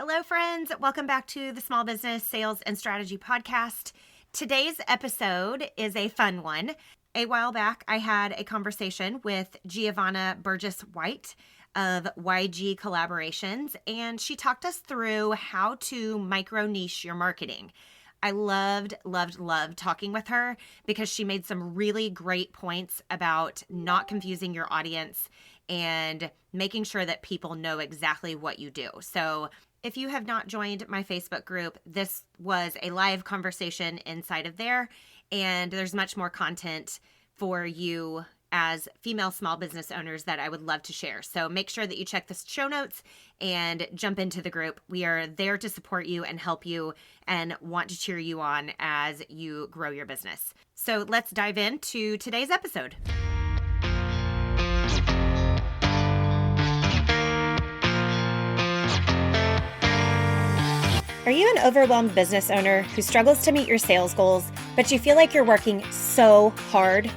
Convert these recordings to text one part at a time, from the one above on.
Hello, friends. Welcome back to the Small Business Sales and Strategy Podcast. Today's episode is a fun one. A while back, I had a conversation with Geovanna Burgess White of YG Collaborations, and she talked us through how to micro niche your marketing. I loved talking with her because she made some really great points about not confusing your audience and making sure that people know exactly what you do. So if you have not joined my Facebook group, this was a live conversation inside of there, and there's much more content for you as female small business owners that I would love to share. So make sure that you check the show notes and jump into the group. We are there to support you and help you and want to cheer you on as you grow your business. So let's dive into today's episode. Are you an overwhelmed business owner who struggles to meet your sales goals, but you feel like you're working so hard?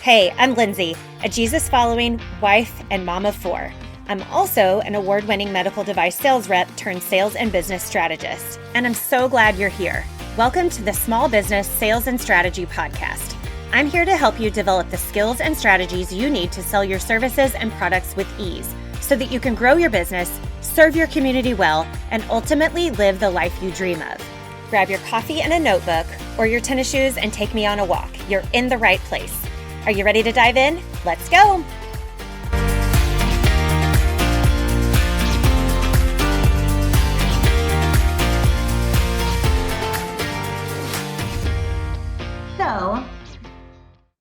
Hey, I'm Lindsay, a Jesus-following wife and mom of 4. I'm also an award-winning medical device sales rep turned sales and business strategist, and I'm so glad you're here. Welcome to the Small Business Sales and Strategy Podcast. I'm here to help you develop the skills and strategies you need to sell your services and products with ease so that you can grow your business, serve your community well, and ultimately live the life you dream of. Grab your coffee and a notebook or your tennis shoes and take me on a walk. You're in the right place. Are you ready to dive in? Let's go. So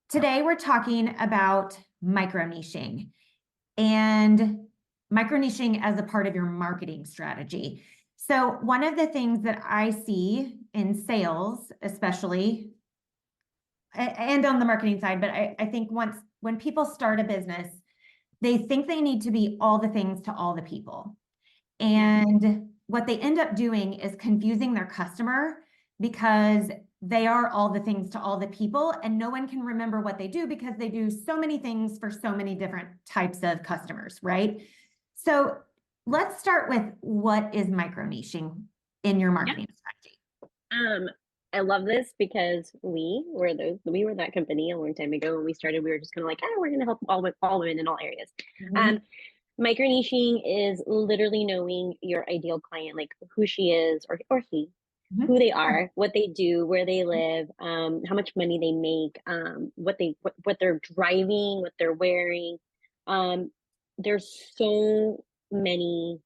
today we're talking about micro-niching and micro-niching as a part of your marketing strategy. So one of the things that I see in sales, especially, and on the marketing side, but I think when people start a business, they think they need to be all the things to all the people. And what they end up doing is confusing their customer because they are all the things to all the people, and no one can remember what they do because they do so many things for so many different types of customers, right? So let's start with what is micro-niching in your marketing strategy? I love this because we were that company a long time ago when we started. We were just kind of like, we're going to help all women in all areas. Mhm. Micro niching is literally knowing your ideal client, like who she is or he, Mhm. who they are, what they do, where they live, how much money they make, what they're driving, what they're wearing. There's so many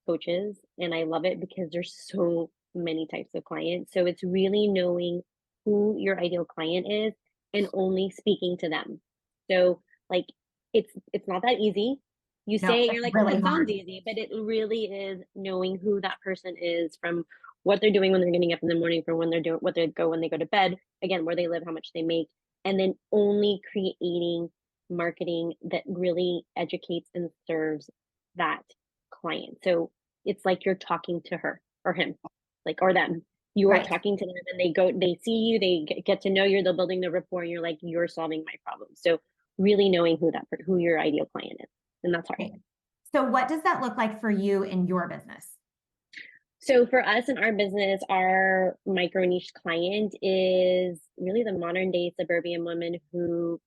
coaches, and I love it because there's so many types of clients. So it's really knowing who your ideal client is and only speaking to them. So like it's not that easy. You No, say it, it's you're like, oh, really that sounds hard. easy, but it really is knowing who that person is from what they're doing when they're getting up in the morning, from when they're doing what they go when they go to bed, again, where they live, how much they make, and then only creating marketing that really educates and serves that client. So it's like you're talking to her or him, like, or them. You are Right. talking to them and they see you, they get to know you, they're building the rapport, and you're like, you're solving my problem. So really knowing who your ideal client is. And that's hard. Okay. So what does that look like for you in your business? So for us in our business, our micro niche client is really the modern day suburban woman who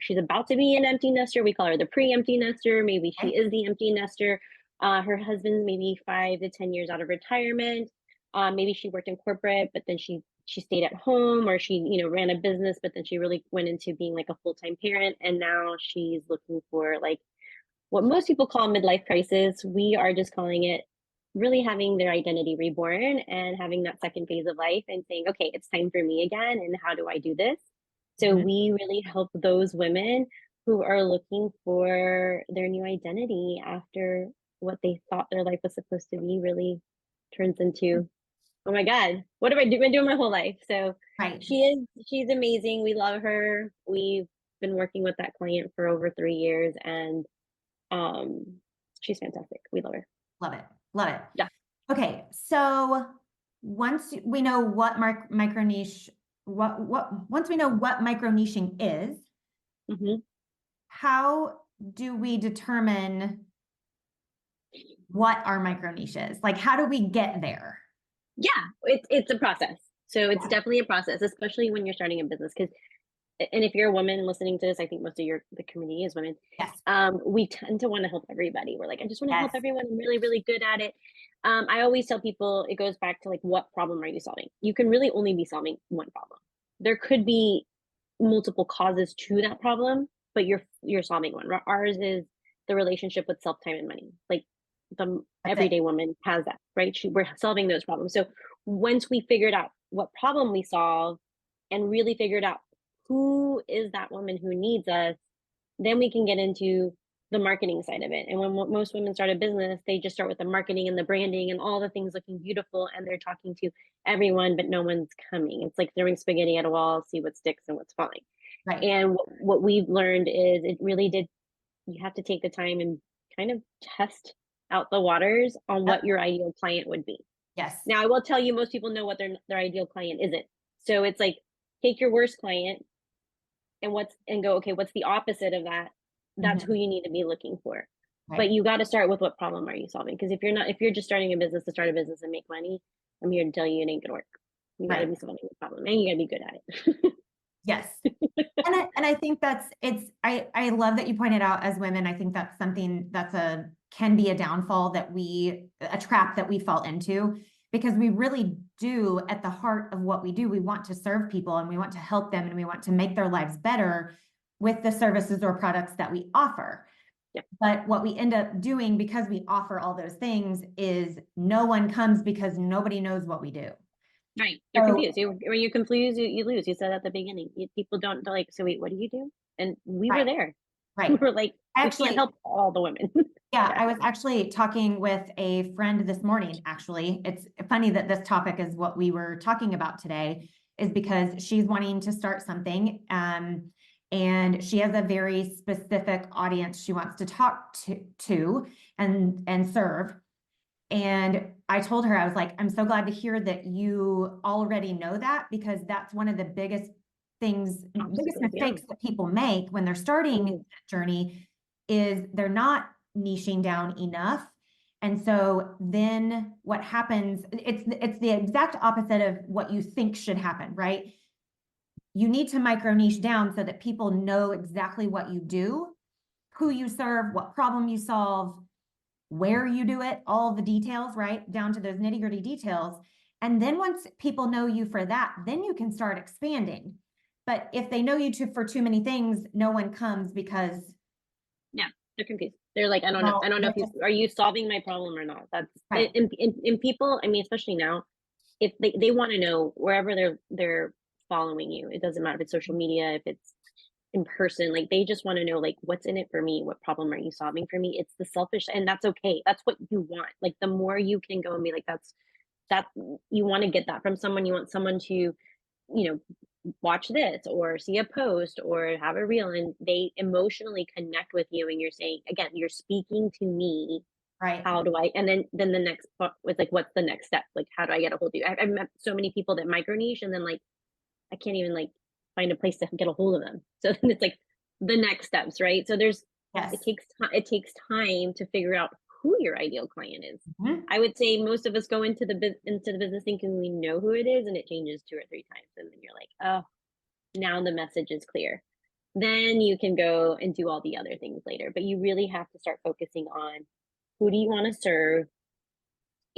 she's about to be an empty nester. We call her the pre-empty nester. Maybe she Okay. is the empty nester. Her husband's maybe 5 to 10 years out of retirement. Maybe she worked in corporate, but then she stayed at home, or she ran a business, but then she really went into being like a full-time parent, and now she's looking for like what most people call midlife crisis. We are just calling it really having their identity reborn and having that second phase of life and saying, okay, it's time for me again. And how do I do this? So Mhm. we really help those women who are looking for their new identity after what they thought their life was supposed to be really turns into, oh my God, what have I been doing my whole life? So Right. she's amazing. We love her. We've been working with that client for over 3 years, and um, she's fantastic. We love her. Love it. Love it. Yeah. Okay. So once we know what micro niche, once we know what micro niching is, Hmm. how do we determine what are micro niches? Like, how do we get there? Yeah, it's a process. So it's definitely a process, especially when you're starting a business. Because and if you're a woman listening to this, I think most of the community is women. Yes. We tend to want to help everybody. We're like, I just want to Yes. help everyone. I'm really, really good at it. I always tell people it goes back to like, what problem are you solving? You can really only be solving one problem. There could be multiple causes to that problem, but you're solving one. Ours is the relationship with self, time, and money. Like the That's it. everyday woman has that, right? We're solving those problems. So once we figured out what problem we solve and really figured out who is that woman who needs us, then we can get into the marketing side of it. And when most women start a business, they just start with the marketing and the branding and all the things looking beautiful, and they're talking to everyone, but no one's coming. It's like throwing spaghetti at a wall, see what sticks and what's falling. Right. And what we've learned is it really did, you have to take the time and kind of test out the waters on Yep. what your ideal client would be. Yes. Now, I will tell you, most people know what their ideal client isn't. So it's like, take your worst client and go, okay, what's the opposite of that? That's who Mhm. you need to be looking for. But Right. you got to start with what problem are you solving? Because if you're just starting a business to start a business and make money, I'm here to tell you it ain't gonna work. You got to Right. be solving the problem, and you got to be good at Yes. it. And I think I love that you pointed out as women, I think that's something that's can be a downfall a trap that we fall into, because we really do, at the heart of what we do, we want to serve people and we want to help them and we want to make their lives better with the services or products that we offer. Yeah. But what we end up doing, because we offer all those things, is no one comes because nobody knows what we do. Right. They're So, confused. When you're confused, you lose. You said at the beginning. People don't, they're like, so wait, what do you do? And we were right, there. We right. were like, we can't Actually, help all the women. yeah, Yeah. I was actually talking with a friend this morning, actually. It's funny that this topic is what we were talking about today, is because she's wanting to start something. And she has a very specific audience she wants to talk to and serve. And I told her, I was like, I'm so glad to hear that you already know that, because that's one of the biggest Obstacles. Yeah. mistakes that people make when they're starting Mm. that journey, is they're not niching down enough. And so then what happens, it's the exact opposite of what you think should happen, right? You need to micro niche down so that people know exactly what you do, who you serve, what problem you solve, where you do it, all the details, right? Down to those nitty gritty details. And then once people know you for that, then you can start expanding. But if they know you for too many things, no one comes, because Yeah, they're confused. They're like, I don't know. I well, don't know they're if you just are you solving my problem or not. That's right. in people. I mean, especially now, if they want to know wherever they're following you. It doesn't matter if it's social media, if it's in person. Like they just want to know, like, what's in it for me? What problem are you solving for me? It's the selfish, and that's okay. That's what you want. Like the more you can go and be like, that you want to get that from someone. You want someone to, watch this or see a post or have a reel, and they emotionally connect with you, and you're saying, again, you're speaking to me. Right. How do I, and then the next part was like, what's the next step? Like, how do I get a hold of you? I've met so many people that micro niche, and then like I can't even like find a place to get a hold of them. So then it's like the next steps, right? So Yes. it takes time to figure out who your ideal client is. Mhm. I would say most of us go into the business thinking we know who it is, and it changes 2 or 3 times, and then you're like, oh, now the message is clear. Then you can go and do all the other things later. But you really have to start focusing on who do you want to serve,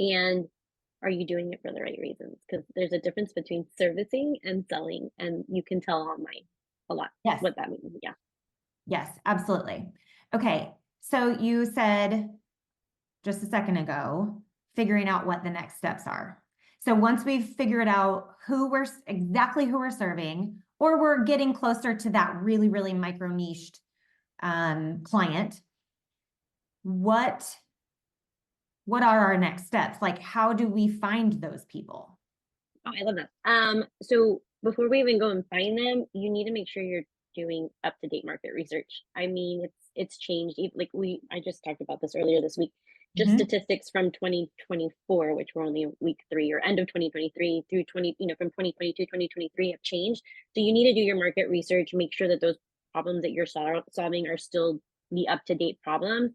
and are you doing it for the right reasons? Because there's a difference between servicing and selling, and you can tell online a lot Yes. what that means. Yeah. Yes, absolutely. Okay. So you said just a second ago, figuring out what the next steps are. So once we've figured out exactly who we're serving, or we're getting closer to that really, really micro niched client, what are our next steps? Like, how do we find those people? Oh, I love that. So before we even go and find them, you need to make sure you're doing up to date market research. I mean, it's changed. Like I just talked about this earlier this week. Just Mhm. statistics from 2024, which we're only week 3 or end of 2023 through from 2022, 2023 have changed. So you need to do your market research, make sure that those problems that you're solving are still the up to date problems,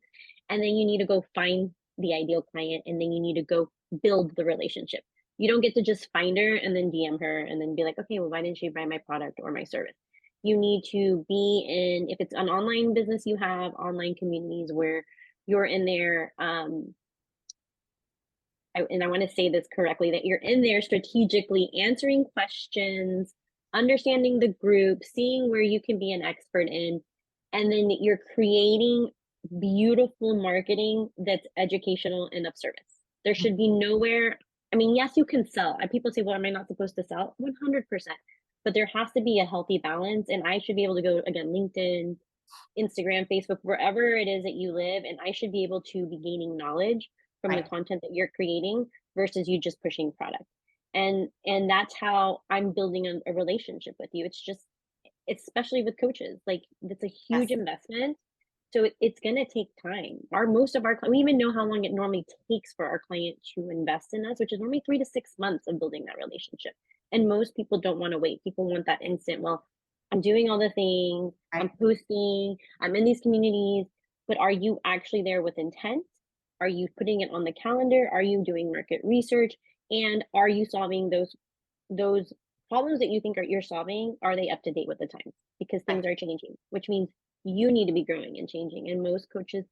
and then you need to go find the ideal client, and then you need to go build the relationship. You don't get to just find her and then DM her and then be like, okay, well, why didn't she buy my product or my service? You need to be in, if it's an online business, you have online communities where you're in there. And I want to say this correctly, that you're in there strategically answering questions, understanding the group, seeing where you can be an expert in, and then you're creating beautiful marketing that's educational and of service. There should be nowhere, I mean, yes, you can sell. People say, well, am I not supposed to sell? 100%. But there has to be a healthy balance. And I should be able to go, again, LinkedIn, Instagram, Facebook, wherever it is that you live, and I should be able to be gaining knowledge from the Right. content that you're creating versus you just pushing product. And that's how I'm building a relationship with you. It's just, especially with coaches, like it's a huge Yes. investment. So it's going to take time. Most of our, we even know how long it normally takes for our client to invest in us, which is normally 3 to 6 months of building that relationship. And most people don't want to wait. People want that instant. Well, I'm doing all the things, I'm Right. posting, I'm in these communities, but are you actually there with intent? Are you putting it on the calendar? Are you doing market research? And are you solving those problems that you think you're solving? Are they up to date with the times? Because Right. things are changing, which means you need to be growing and changing. And most coaches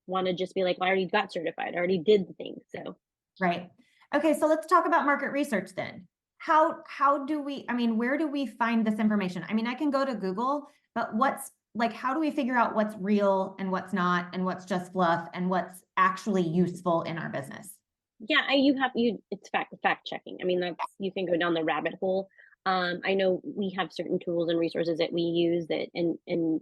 want to just be like, well, I already got certified, I already did the thing. So Right. Okay, so let's talk about market research then. How do we, I mean, where do we find this information? I mean, I can go to Google, but what's like, how do we figure out what's real and what's not, and what's just fluff and what's actually useful in our business? yeah, it's fact checking. I mean, that's, you can go down the rabbit hole. I know we have certain tools and resources that we use, that and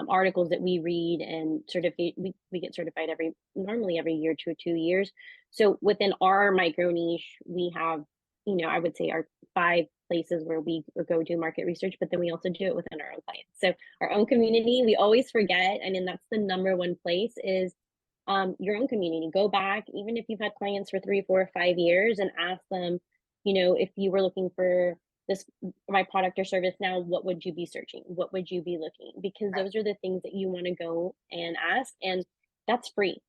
articles that we read, and certificate, we get certified normally every year to 2 years. So within our micro niche, we have, I would say, our 5 places where we go do market research, but then we also do it within our own clients. So our own community, we always forget. I mean, that's the number one place, is your own community. Go back, even if you've had clients for 3, 4, 5 years, and ask them, if you were looking for this, my product or service now, what would you be searching? What would you be looking? Because Right. those are the things that you want to go and ask, and that's free.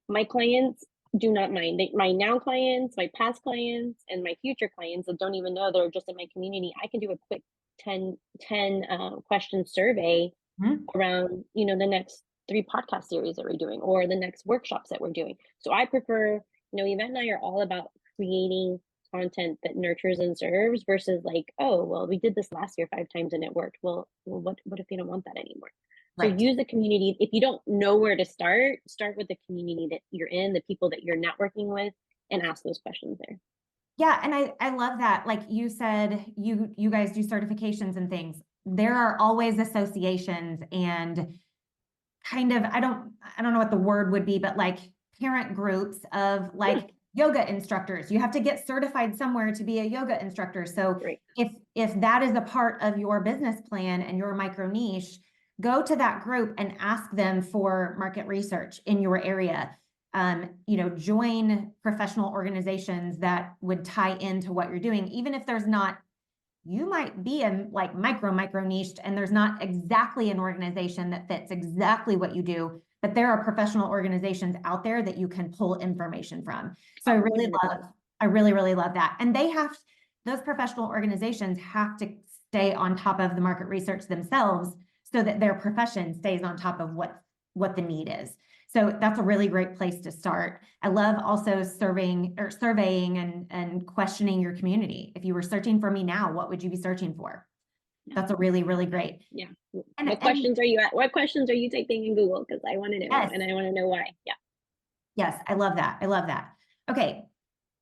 My clients do not mind. My now clients, my past clients, and my future clients that don't even know they're just in my community, I can do a quick 10 question survey Mhm. around, the next 3 podcast series that we're doing, or the next workshops that we're doing. So I prefer, Yvette and I are all about creating content that nurtures and serves, versus like, oh, well, we did this last year 5 times and it worked. Well, what if they don't want that anymore? So Right. use the community. If you don't know where to start with the community that you're in, the people that you're networking with, and ask those questions there. Yeah, and I love that. Like you said, you guys do certifications and things. There are always associations and kind of, I don't know what the word would be, but like parent groups of Yeah, like yoga instructors. You have to get certified somewhere to be a yoga instructor. So great. if that is a part of your business plan and your micro niche, go to that group and ask them for market research in your area. Join professional organizations that would tie into what you're doing, even if there's not, you might be in like micro niched and there's not exactly an organization that fits exactly what you do, but there are professional organizations out there that you can pull information from. So Oh, 100%. I really love that. And those professional organizations have to stay on top of the market research themselves so that their profession stays on top of what the need is. So that's a really great place to start. I love also surveying and questioning your community. If you were searching for me now, what would you be searching for? Yeah, That's a really, really great. yeah. And What questions are you typing in Google? Because I want to know, yes, and I want to know why. Yeah. yes, I love that. I love that. Okay,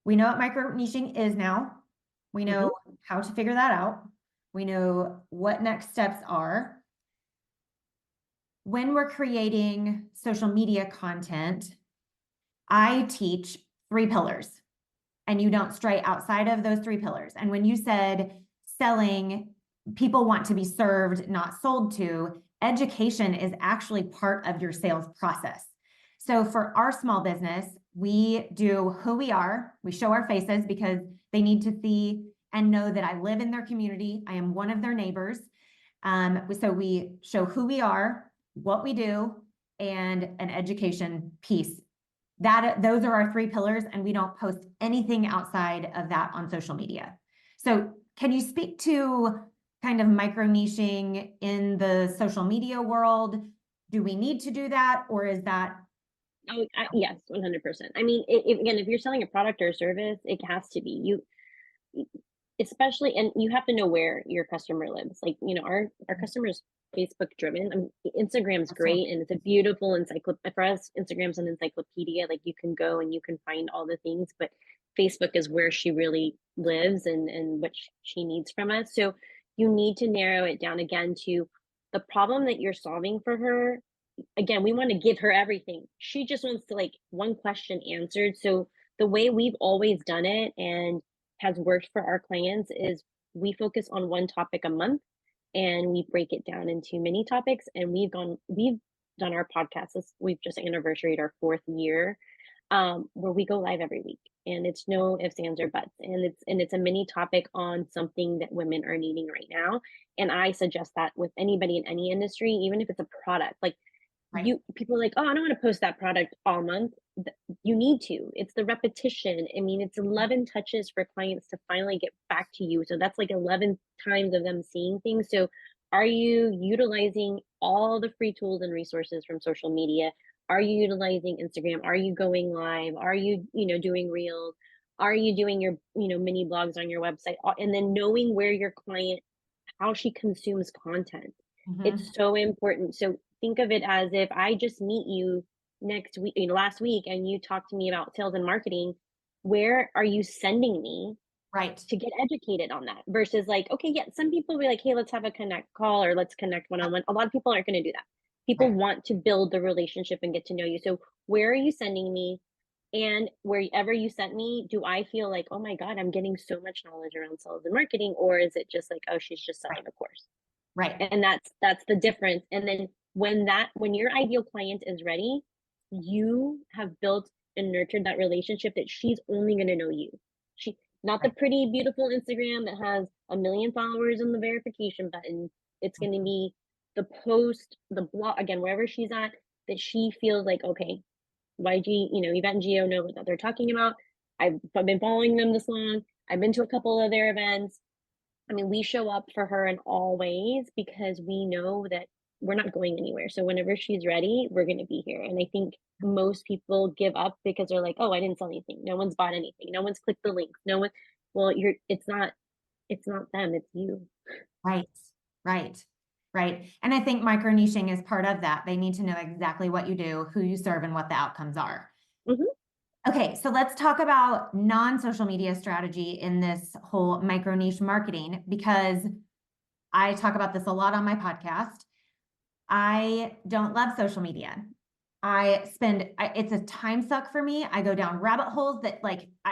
we know what micro niching is now. We Hmm. know how to figure that out. We know what next steps are. When we're creating social media content, I teach 3 pillars, and you don't stray outside of those 3 pillars. And when you said selling, people want to be served, not sold to, education is actually part of your sales process. So for our small business, we do who we are. We show our faces because they need to see and know that I live in their community. I am one of their neighbors. So we show who we are, what we do, and an education piece those are our three pillars, and we don't post anything outside of that on social media. So can you speak to kind of micro niching in the social media world? Do we need to do that, or is that? Oh, yes, 100%. I mean, again, if you're selling a product or a service, it has to be you, especially, and you have to know where your customer lives. Like, our customers Facebook driven. I mean, Instagram's So, great and it's a beautiful encyclopedia for us. Instagram's an encyclopedia. Like, you can go and you can find all the things, but Facebook is where she really lives and what she needs from us. So you need to narrow it down again to the problem that you're solving for her. Again, we want to give her everything. She just wants to, like, one question answered. So the way we've always done it and has worked for our clients is we focus on one topic a month and we break it down into many topics. And we've done our podcast. We've just anniversaried our 4th year, where we go live every week, and it's no ifs, ands, or buts. And it's a mini topic on something that women are needing right now. And I suggest that with anybody in any industry, even if it's a product, like, right. people are like, oh, I don't want to post that product all month. You need to. It's the repetition. I mean, it's 11 touches for clients to finally get back to you. So that's like 11 times of them seeing things. So are you utilizing all the free tools and resources from social media? Are you utilizing Instagram? Are you going live? Are you, doing reels? Are you doing your, mini blogs on your website? And then knowing where your client, how she consumes content. Mhm. It's so important. So think of it as if I just meet you next week, last week, and you talk to me about sales and marketing. Where are you sending me Right. to get educated on that? Versus, like, okay, yeah, some people will be like, hey, let's have a connect call or let's connect one on one. A lot of people aren't going to do that. People Right. want to build the relationship and get to know you. So where are you sending me? And wherever you sent me, do I feel like, oh my God, I'm getting so much knowledge around sales and marketing? Or is it just like, oh, she's just Right. selling a course? Right. And that's the difference. And then when your ideal client is ready, you have built and nurtured that relationship that she's only going to know you. She Not the Right. pretty beautiful Instagram that has a million followers and the verification button. It's going to be the post, the blog, again, wherever she's at, that she feels like, okay, YG, Yvette and Geo know what they're talking about. I've been following them this long. I've been to a couple of their events. I mean, we show up for her in all ways because we know that we're not going anywhere. So whenever she's ready, we're going to be here. And I think most people give up because they're like, "Oh, I didn't sell anything. No one's bought anything. No one's clicked the links. No one." Well, it's not them, it's you. Right. Right. Right. And I think micro niching is part of that. They need to know exactly what you do, who you serve, and what the outcomes are. Mhm. Okay, so let's talk about non-social media strategy in this whole micro niche marketing, because I talk about this a lot on my podcast. I don't love social media. It's a time suck for me. I go down rabbit holes that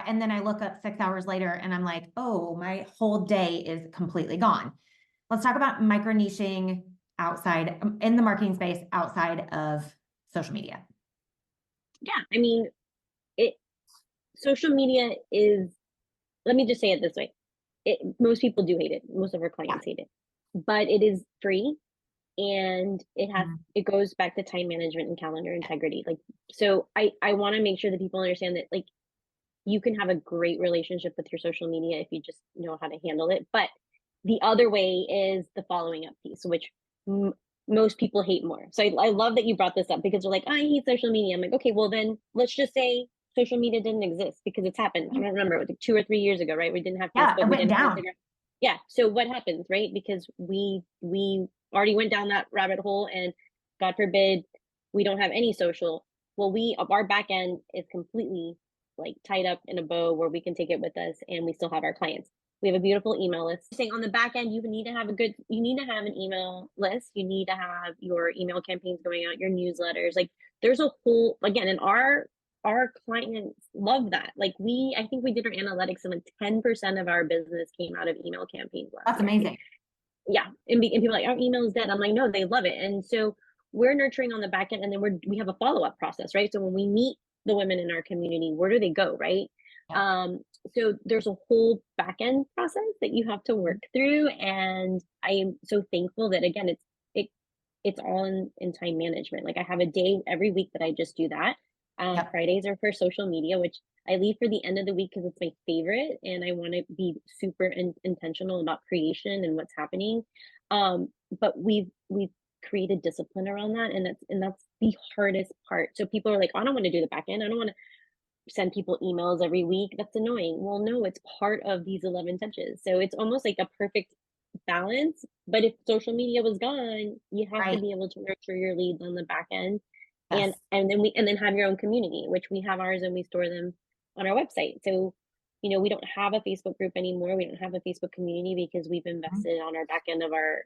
and then I look up 6 hours later and I'm like, oh, my whole day is completely gone. Let's talk about micro niching outside in the marketing space outside of social media. Yeah, I mean, it social media is, let me just say it this way. Most people do hate it. Most of our Yeah. clients hate it. But it is free, and Mhm. it goes back to time management and calendar integrity. Like, so I want to make sure that people understand that, like, you can have a great relationship with your social media if you just know how to handle it. But the other way is the following up piece, which most people hate more. So I love that you brought this up because they're like, I hate social media. I'm like, okay, well then let's just say social media didn't exist because it's happened. I don't remember, like 2 or 3 years ago, right? We didn't have Yeah, it Facebook, we went didn't have down. Instagram. Yeah. So what happens, right? Because we already went down that rabbit hole, and God forbid we don't have any social. Well, our back end is completely, like, tied up in a bow where we can take it with us and we still have our clients. We have a beautiful email list. Saying on the back end, you need to have an email list. You need to have your email campaigns going out, your newsletters. Like, there's a whole, again, and our clients love that. Like, I think we did our analytics and like 10% of our business came out of email campaigns last That's year. amazing. Yeah. And people are like, our email is dead. I'm like, no, they love it. And so we're nurturing on the back end, and then we have a follow-up process, right? So when we meet the women in our community, where do they go, right? Yeah. um so there's a whole back end process that you have to work through, and I am so thankful that, again, it it's all in time management. Like, I have a day every week that I just do that. Yep. Fridays are for social media, which I leave for the end of the week because it's my favorite, and I want to be super intentional about creation and what's happening. But we've created discipline around that, and that's the hardest part. So people are like, I don't want to do the back end. I don't want to send people emails every week. That's annoying. Well, no, it's part of these 11 touches. So it's almost like a perfect balance. But if social media was gone, you have to Right. be able to nurture your leads on the back end, and Yes. then have your own community, which we have ours and we store them on our website. So, we don't have a Facebook group anymore. We don't have a Facebook community because we've Mhm. invested on our back end of our,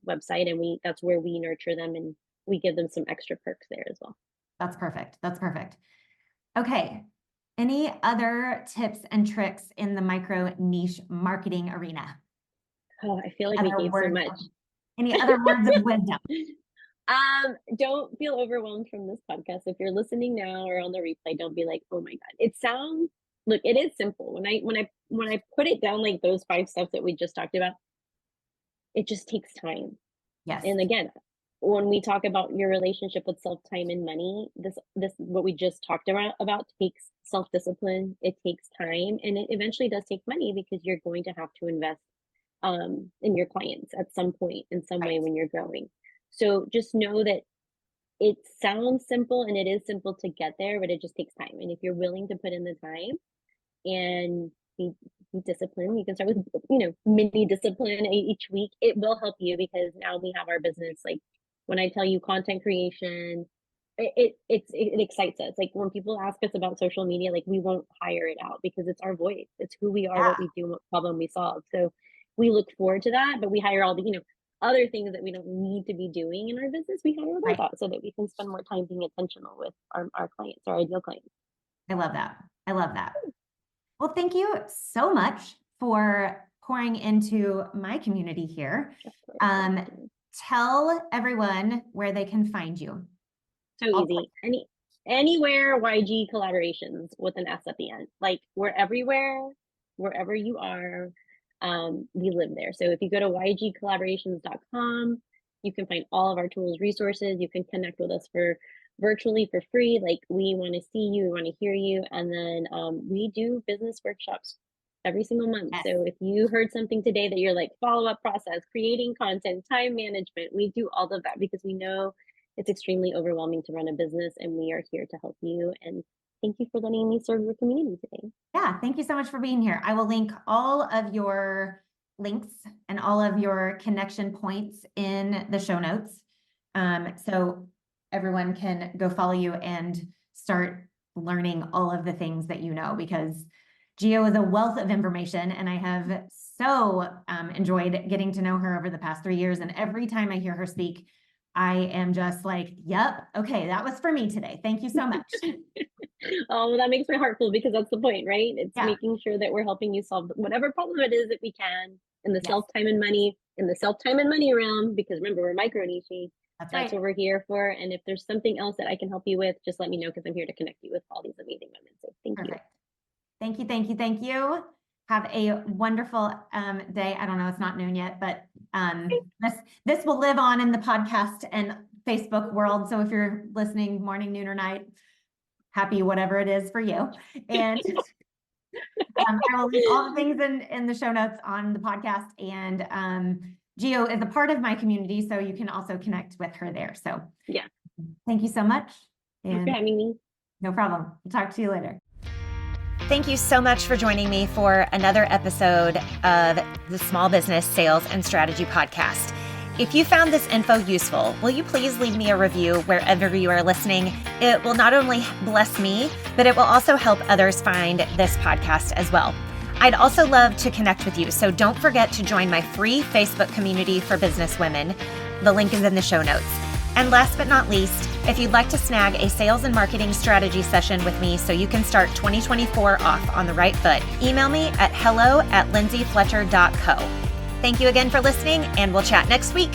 website, and that's where we nurture them, and we give them some extra perks there as well. That's perfect. That's perfect. Okay. Any other tips and tricks in the micro niche marketing arena? Oh, I feel like we Other gave so words, much. any other words of wisdom? Don't feel overwhelmed from this podcast. If you're listening now or on the replay, don't be like, "Oh my god." It sounds Look, it is simple. When I put it down like those 5 steps that we just talked about, it just takes time. Yes. And again, when we talk about your relationship with self, time, and money, this what we just talked about takes self-discipline, it takes time, and it eventually does take money because you're going to have to invest in your clients at some point in some way Right. when you're growing. So just know that it sounds simple and it is simple to get there, but it just takes time. And if you're willing to put in the time and be disciplined, you can start with, mini discipline each week. It will help you because now we have our business. Like when I tell you content creation, it excites us. Like when people ask us about social media, like we won't hire it out because it's our voice. It's who we are, Yeah. what we do, what problem we solve. So we look forward to that, but we hire all the, other things that we don't need to be doing in our business. We hire those Right. out so that we can spend more time being intentional with our clients, our ideal clients. I love that. I love that. Well, thank you so much for pouring into my community here. Of course. Um, tell everyone where they can find you. So easy. Anywhere YG collaborations with an S at the end. Like we're everywhere, wherever you are, we live there. So if you go to ygcollaborations.com, you can find all of our tools, resources. You can connect with us for virtually for free. Like we want to see you, we want to hear you, and then we do business workshops every single month. Yes. So if you heard something today that you're like follow up process, creating content, time management, we do all of that because we know it's extremely overwhelming to run a business, and we are here to help you. And thank you for letting me serve your community today. Yeah, thank you so much for being here. I will link all of your links and all of your connection points in the show notes. So everyone can go follow you and start learning all of the things that you know, because Geo is a wealth of information, and I have so enjoyed getting to know her over the past 3 years. And every time I hear her speak, I am just like, yep, okay, that was for me today. Thank you so much. Oh, well, that makes my heart full because that's the point, right? It's Yeah. making sure that we're helping you solve whatever problem it is that we can in the Yes. self time and money realm, because remember, we're micro niching. That's That's right. what we're here for. And if there's something else that I can help you with, just let me know because I'm here to connect you with all these amazing women. So thank you. Perfect. Thank you, thank you, thank you. Have a wonderful day. I don't know, it's not noon yet, but this will live on in the podcast and Facebook world. So if you're listening morning, noon, or night, happy whatever it is for you. And I will leave all the things in the show notes on the podcast. And Geo is a part of my community, so you can also connect with her there. So Yeah. thank you so much. Thanks for having me. No problem. We'll talk to you later. Thank you so much for joining me for another episode of the Small Business Sales and Strategy Podcast. If you found this info useful, will you please leave me a review wherever you are listening? It will not only bless me, but it will also help others find this podcast as well. I'd also love to connect with you, so don't forget to join my free Facebook community for business women. The link is in the show notes. And last but not least, if you'd like to snag a sales and marketing strategy session with me so you can start 2024 off on the right foot, email me at hello@lindsayfletcher.co. Thank you again for listening, and we'll chat next week.